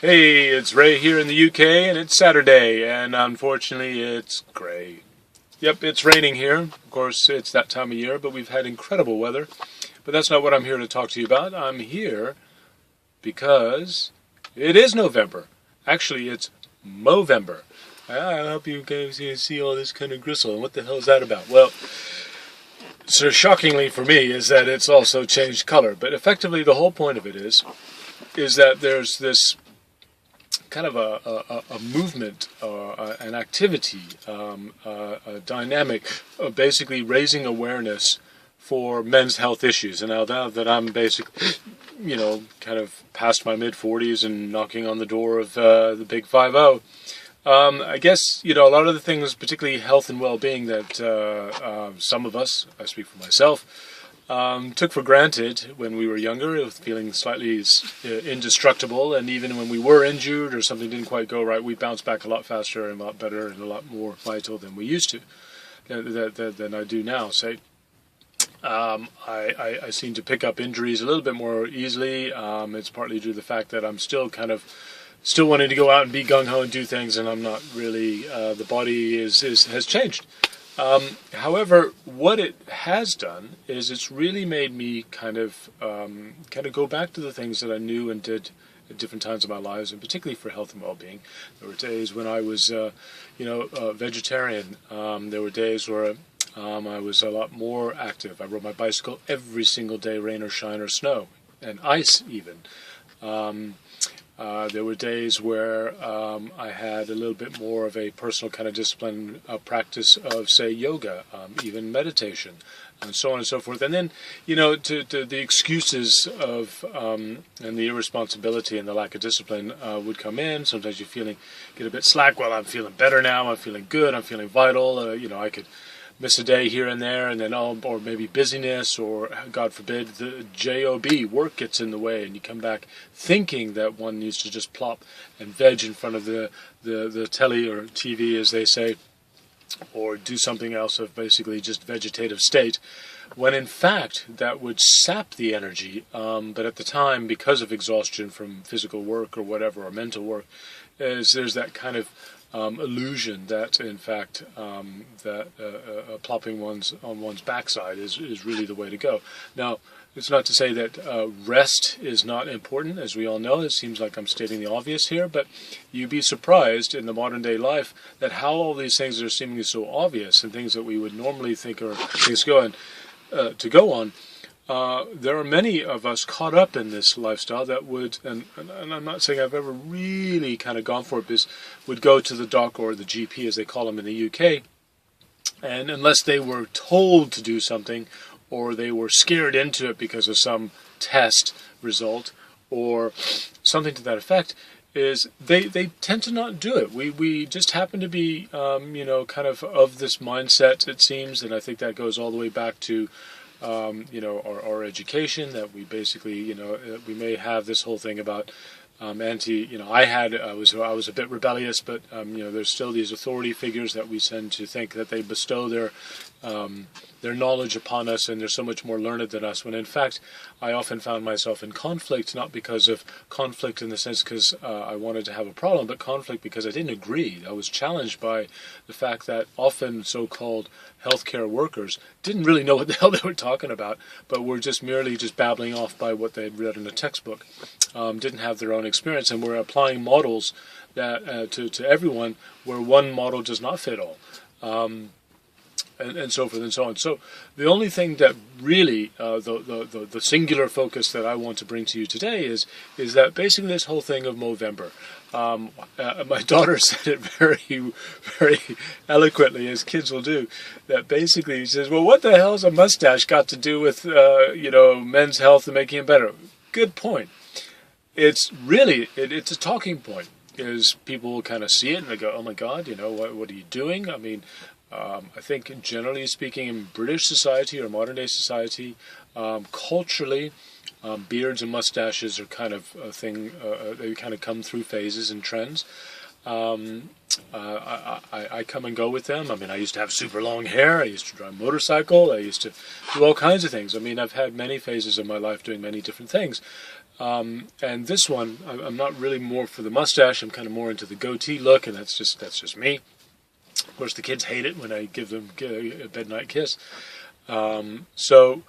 Hey, it's Ray here in the UK, and it's Saturday, and unfortunately it's grey. Yep, it's raining here. Of course, it's that time of year, but we've had incredible weather. But that's not what I'm here to talk to you about. I'm here because it is November. Actually, it's Movember. I hope you guys see all this kind of gristle, and what the hell is that about? Well, sort of shockingly for me is that it's also changed color, but effectively the whole point of it is that there's this kind of a movement, an activity, a dynamic of basically raising awareness for men's health issues. And now that I'm basically, kind of past my mid-40s and knocking on the door of the big 50, I guess, a lot of the things, particularly health and well-being, that some of us, I speak for myself, took for granted when we were younger, feeling slightly indestructible, and even when we were injured or something didn't quite go right, we bounced back a lot faster and a lot better and a lot more vital than we used to, than I do now, say. I seem to pick up injuries a little bit more easily. It's partly due to the fact that I'm still wanting to go out and be gung-ho and do things, and I'm not really, the body has changed. However, what it has done is it's really made me kind of go back to the things that I knew and did at different times of my lives, and particularly for health and well-being. There were days when I was, vegetarian. There were days where I was a lot more active. I rode my bicycle every single day, rain or shine or snow, and ice even. There were days where I had a little bit more of a personal kind of discipline practice of, say, yoga, even meditation, and so on and so forth. And then, to the excuses of and the irresponsibility and the lack of discipline would come in. Sometimes you get a bit slack. Well, I'm feeling better now. I'm feeling good. I'm feeling vital. I could miss a day here and there, and then or maybe busyness, or God forbid, the job, work gets in the way, and you come back thinking that one needs to just plop and veg in front of the telly or TV, as they say, or do something else of basically just vegetative state, when in fact that would sap the energy, but at the time, because of exhaustion from physical work or whatever, or mental work, there's that kind of illusion that, in fact, plopping on one's backside is really the way to go. Now, it's not to say that rest is not important, as we all know. It seems like I'm stating the obvious here, but you'd be surprised in the modern day life that how all these things that are seemingly so obvious and things that we would normally think are things to go on. There are many of us caught up in this lifestyle that would, and I'm not saying I've ever really kind of gone for it, but would go to the doc or the GP, as they call them in the UK, and unless they were told to do something, or they were scared into it because of some test result, or something to that effect, is they tend to not do it. We just happen to be, kind of this mindset, it seems, and I think that goes all the way back to our education, that we basically, we may have this whole thing about I was a bit rebellious, but there's still these authority figures that we tend to think that they bestow their knowledge upon us, and they're so much more learned than us, when in fact I often found myself in conflict, not because of conflict in the sense because I wanted to have a problem, but conflict because I didn't agree. I was challenged by the fact that often so-called healthcare workers didn't really know what the hell they were talking about, but were just merely babbling off by what they had read in a textbook, didn't have their own experience, and were applying models that to everyone, where one model does not fit all. And so forth and so on. So the only thing that really, the singular focus that I want to bring to you today is that basically this whole thing of Movember. My daughter said it very, very eloquently, as kids will do, that basically she says, well, what the hell has a mustache got to do with, men's health and making it better? Good point. It's really, it's a talking point, is people will kind of see it and they go, oh my God, what are you doing? I mean, I think generally speaking in British society or modern day society, culturally, beards and mustaches are kind of a thing, they kind of come through phases and trends. I come and go with them. I mean, I used to have super long hair. I used to drive a motorcycle. I used to do all kinds of things. I mean, I've had many phases of my life doing many different things. And this one, I'm not really more for the mustache. I'm kind of more into the goatee look, and that's just me. Of course, the kids hate it when I give them a midnight kiss. So,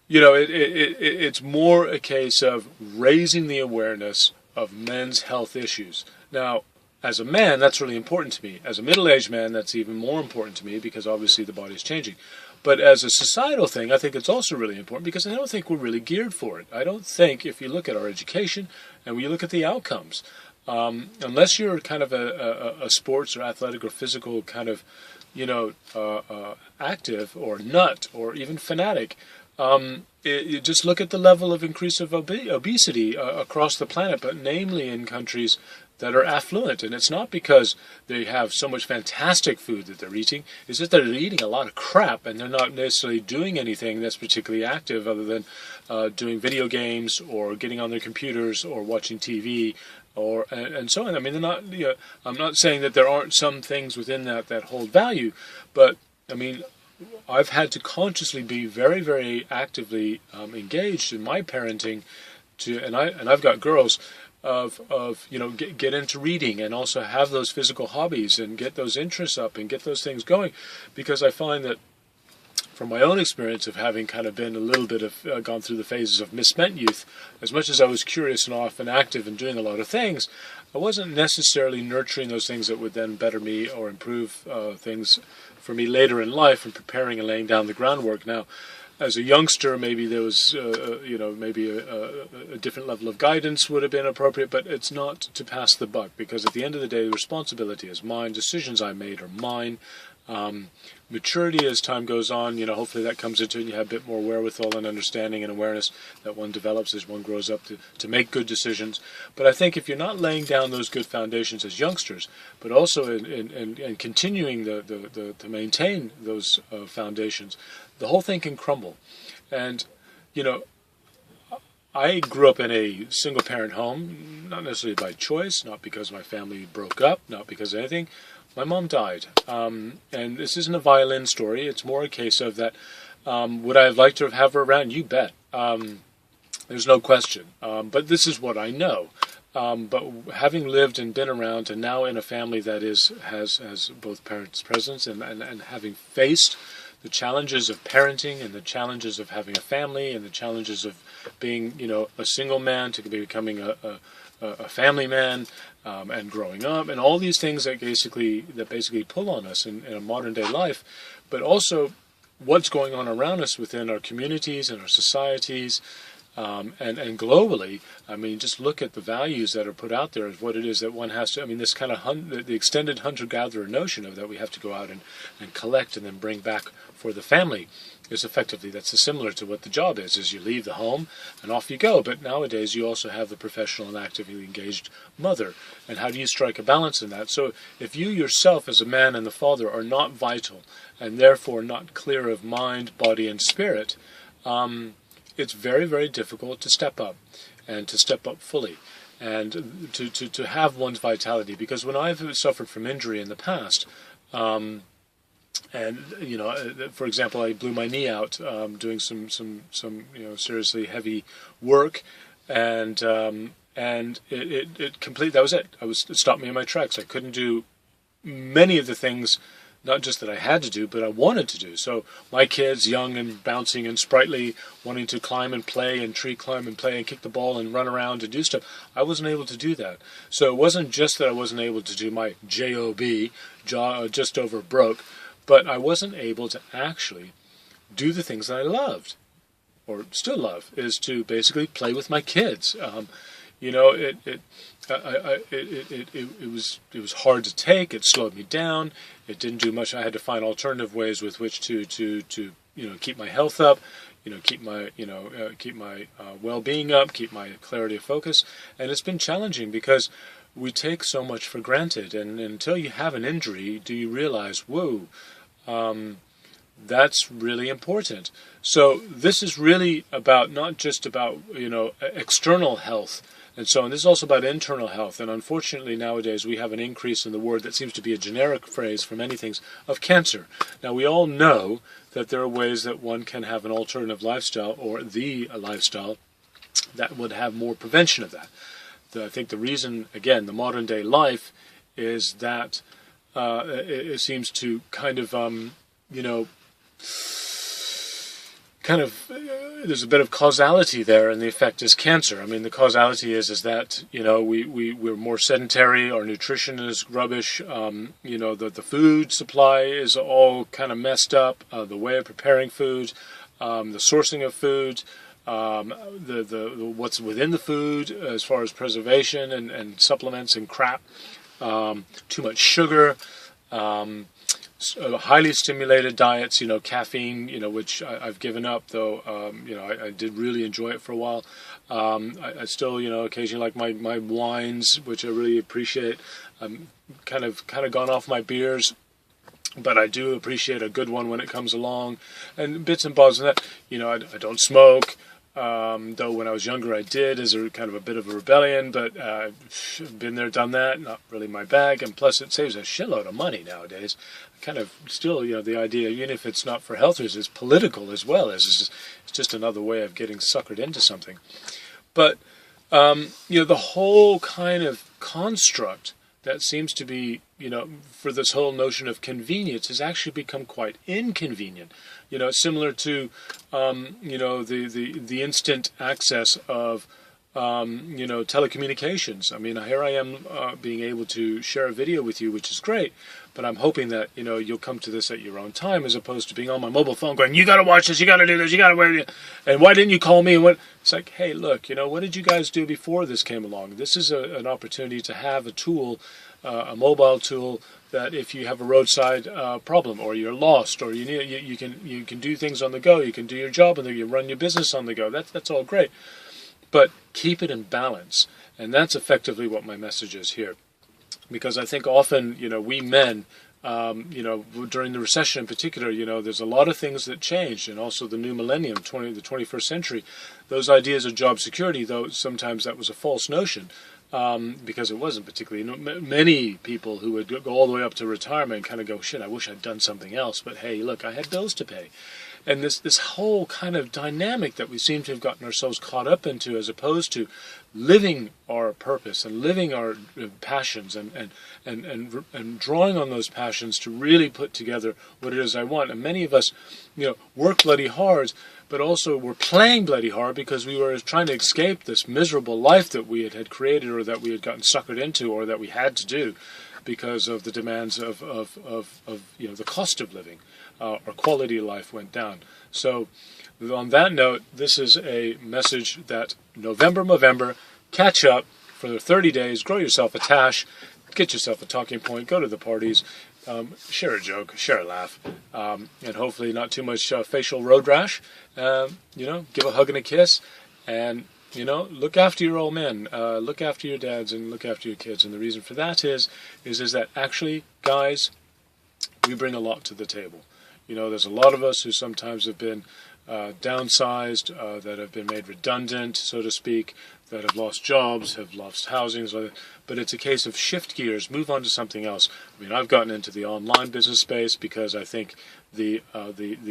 it's more a case of raising the awareness of men's health issues. Now, as a man, that's really important to me. As a middle-aged man, that's even more important to me because obviously the body's changing. But as a societal thing, I think it's also really important because I don't think we're really geared for it. I don't think, if you look at our education and when you look at the outcomes, unless you're kind of a sports or athletic or physical kind of, active or nut or even fanatic, you just look at the level of increase of obesity across the planet, but namely in countries that are affluent. And it's not because they have so much fantastic food that they're eating. It's just that they're eating a lot of crap and they're not necessarily doing anything that's particularly active other than doing video games or getting on their computers or watching TV and so on. I mean, they're not. I'm not saying that there aren't some things within that hold value, but I mean, I've had to consciously be very, very actively engaged in my parenting, and I've got girls. Get into reading and also have those physical hobbies and get those interests up and get those things going, because I find that from my own experience of having kind of been a little bit of gone through the phases of misspent youth, as much as I was curious and often active and doing a lot of things, I wasn't necessarily nurturing those things that would then better me or improve things for me later in life and preparing and laying down the groundwork. Now, as a youngster, maybe there was, maybe a different level of guidance would have been appropriate, but it's not to pass the buck, because at the end of the day, the responsibility is mine. Decisions I made are mine. Maturity as time goes on, hopefully that comes into it, and you have a bit more wherewithal and understanding and awareness that one develops as one grows up to make good decisions. But I think if you're not laying down those good foundations as youngsters, but also in continuing to maintain those foundations, the whole thing can crumble. And, I grew up in a single-parent home, not necessarily by choice, not because my family broke up, not because of anything. My mom died. And this isn't a violin story. It's more a case of that, would I have liked to have her around? You bet. There's no question. But this is what I know. But having lived and been around, and now in a family that has both parents' presence and having faced the challenges of parenting and the challenges of having a family and the challenges of being, a single man to becoming a family man and growing up, and all these things that basically pull on us in a modern day life, but also what's going on around us within our communities and our societies. And globally, I mean, just look at the values that are put out there of what it is that one has to, I mean, this kind of the extended hunter-gatherer notion of that we have to go out and collect and then bring back for the family is effectively, that's similar to what the job is you leave the home and off you go. But nowadays you also have the professional and actively engaged mother. And how do you strike a balance in that? So if you yourself as a man and the father are not vital and therefore not clear of mind, body, and spirit, it's very, very difficult to step up and to step up fully and to have one's vitality. Because when I've suffered from injury in the past, for example, I blew my knee out doing some seriously heavy work, and it completely, that was it. It stopped me in my tracks. I couldn't do many of the things, not just that I had to do, but I wanted to do. So my kids, young and bouncing and sprightly, wanting to climb and play and tree climb and play and kick the ball and run around and do stuff, I wasn't able to do that. So it wasn't just that I wasn't able to do my JOB, just over broke, but I wasn't able to actually do the things that I loved, or still love, is to basically play with my kids. It was hard to take. It slowed me down. It didn't do much. I had to find alternative ways with which to keep my health up, keep my well-being up, keep my clarity of focus. And it's been challenging because we take so much for granted, and until you have an injury, do you realize, whoa, that's really important. So this is really about not just about external health and so on. This is also about internal health. And unfortunately nowadays we have an increase in the word that seems to be a generic phrase for many things of cancer. Now we all know that there are ways that one can have an alternative lifestyle or the lifestyle that would have more prevention of that. I think the reason, again, the modern day life is that it seems to kind of, there's a bit of causality there, and the effect is cancer. I mean, the causality is that, we're more sedentary, our nutrition is rubbish, the food supply is all kind of messed up, the way of preparing food, the sourcing of food, the what's within the food as far as preservation and supplements and crap, too much sugar, highly stimulated diets, caffeine, which I've given up, though, I did really enjoy it for a while. I still, occasionally like my wines, which I really appreciate. I'm kind of gone off my beers, but I do appreciate a good one when it comes along, and bits and bobs and that. I don't smoke. Though when I was younger I did, as a kind of a bit of a rebellion, but I've been there, done that, not really my bag, and plus it saves a shitload of money nowadays. Kind of still, the idea, even if it's not for health, is political as well, it's just another way of getting suckered into something. But, the whole kind of construct that seems to be, for this whole notion of convenience has actually become quite inconvenient. Similar to, the instant access of, telecommunications. I mean, here I am being able to share a video with you, which is great, but I'm hoping that, you'll come to this at your own time, as opposed to being on my mobile phone going, you got to watch this, you got to do this, you got to wait, and why didn't you call me? And it's like, hey, look, what did you guys do before this came along? This is an opportunity to have a tool, a mobile tool, that if you have a roadside problem, or you're lost, or you can do things on the go, you can do your job on the go, you run your business on the go. That's all great, but keep it in balance, and that's effectively what my message is here. Because I think often, we men, during the recession in particular, there's a lot of things that changed, and also the new millennium, the 21st century, those ideas of job security, though sometimes that was a false notion. Because it wasn't particularly, many people who would go all the way up to retirement and kind of go, shit, I wish I'd done something else, but hey, look, I had bills to pay. And this whole kind of dynamic that we seem to have gotten ourselves caught up into, as opposed to living our purpose and living our passions and drawing on those passions to really put together what it is I want. And many of us, work bloody hard, but also we're playing bloody hard because we were trying to escape this miserable life that we had created, or that we had gotten suckered into, or that we had to do because of the demands of the cost of living. Our quality of life went down. So on that note, this is a message that Movember, catch up for the 30 days, grow yourself a tash, get yourself a talking point, go to the parties, share a joke, share a laugh, and hopefully not too much facial road rash. Give a hug and a kiss, and look after your old men, look after your dads, and look after your kids. And the reason for that is that actually, guys, we bring a lot to the table. There's a lot of us who sometimes have been downsized, that have been made redundant, so to speak, that have lost jobs, have lost housing, but it's a case of shift gears, move on to something else. I mean, I've gotten into the online business space because I think the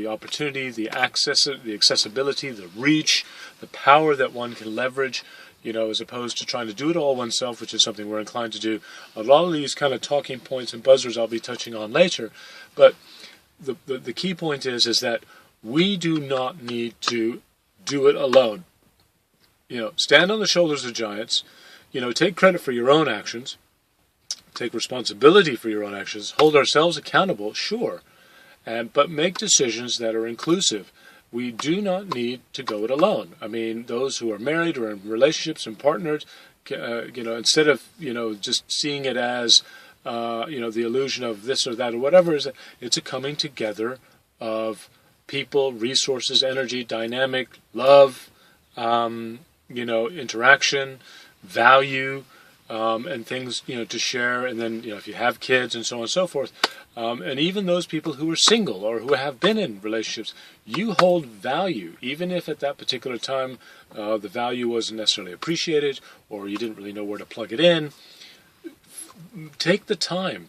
opportunity, the access, the accessibility, the reach, the power that one can leverage, as opposed to trying to do it all oneself, which is something we're inclined to do. A lot of these kind of talking points and buzzers I'll be touching on later, but the key point is that we do not need to do it alone. Stand on the shoulders of giants, take credit for your own actions, take responsibility for your own actions, hold ourselves accountable, sure, but make decisions that are inclusive. We do not need to go it alone. I mean, those who are married or in relationships and partnered, instead of, just seeing it as, the illusion of this or that or whatever, it's a coming together of people, resources, energy, dynamic, love, interaction, value, and things, to share. And then, if you have kids and so on and so forth, and even those people who are single or who have been in relationships, you hold value, even if at that particular time the value wasn't necessarily appreciated, or you didn't really know where to plug it in. Take the time,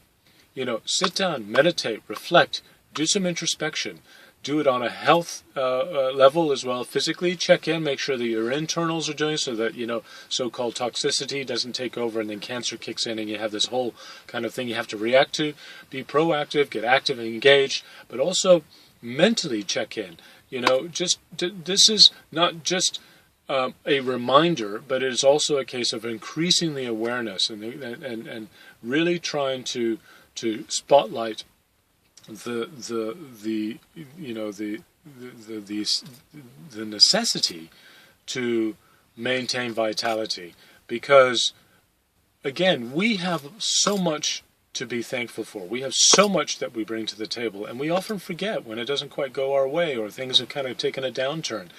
sit down, meditate, reflect, do some introspection. do it on a health level as well. Physically, check in, make sure that your internals are doing so that, so-called toxicity doesn't take over and then cancer kicks in and you have this whole kind of thing you have to react to. Be proactive, get active and engaged, but also mentally check in. This is not just a reminder, but it is also a case of increasing the awareness and really trying to spotlight the necessity to maintain vitality, because again, we have so much to be thankful for. We have so much that we bring to the table, and we often forget when it doesn't quite go our way or things have kind of taken a downturn.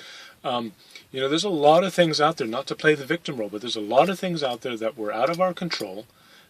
There's a lot of things out there, not to play the victim role, but there's a lot of things out there that were out of our control,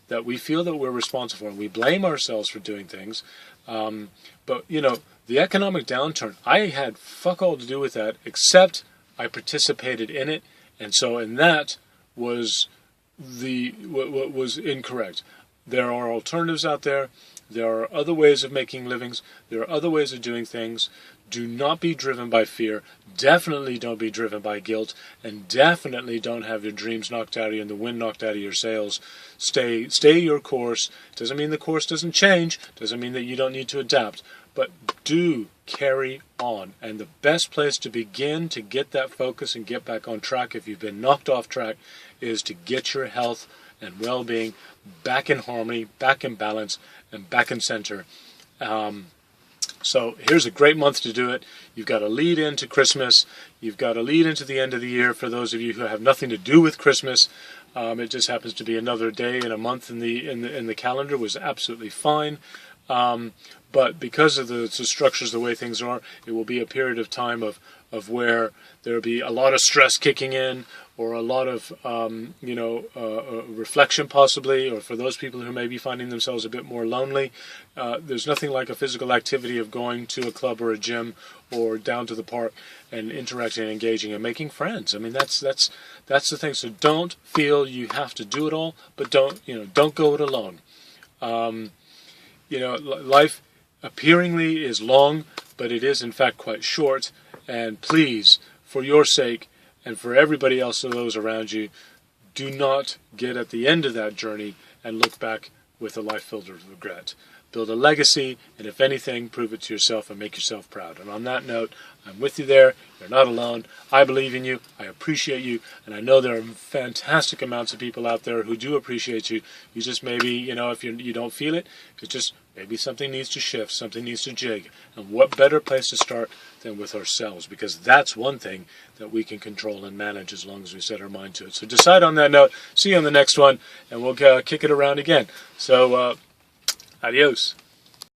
that we feel that we're responsible for, and we blame ourselves for doing things. But the economic downturn, I had fuck all to do with that, except I participated in it, and that was what was incorrect. There are alternatives out there. There are other ways of making livings. There are other ways of doing things. Do not be driven by fear. Definitely don't be driven by guilt. And definitely don't have your dreams knocked out of you and the wind knocked out of your sails. Stay your course. Doesn't mean the course doesn't change. Doesn't mean that you don't need to adapt. But do carry on. And the best place to begin to get that focus and get back on track, if you've been knocked off track, is to get your health and well-being back in harmony, back in balance, and back in center. So here's a great month to do it. You've got a lead into Christmas. You've got a lead into the end of the year for those of you who have nothing to do with Christmas. It just happens to be another day in a month in the calendar, was absolutely fine. But because of the structures, the way things are, it will be a period of time of where there will be a lot of stress kicking in, or a lot of reflection possibly, or for those people who may be finding themselves a bit more lonely, there's nothing like a physical activity of going to a club or a gym or down to the park and interacting and engaging and making friends. I mean, that's the thing. So don't feel you have to do it all, but don't go it alone. Life appearingly is long, but it is in fact quite short. And please, for your sake and for everybody else of those around you, do not get at the end of that journey and look back with a life filled with regret. Build a legacy, and if anything, prove it to yourself and make yourself proud. And on that note, I'm with you there. You're not alone. I believe in you. I appreciate you. And I know there are fantastic amounts of people out there who do appreciate you. You just maybe, if you don't feel it, it's just maybe something needs to shift, something needs to jig. And what better place to start than with ourselves? Because that's one thing that we can control and manage as long as we set our mind to it. So decide on that note. See you on the next one, and we'll kick it around again. So, adios.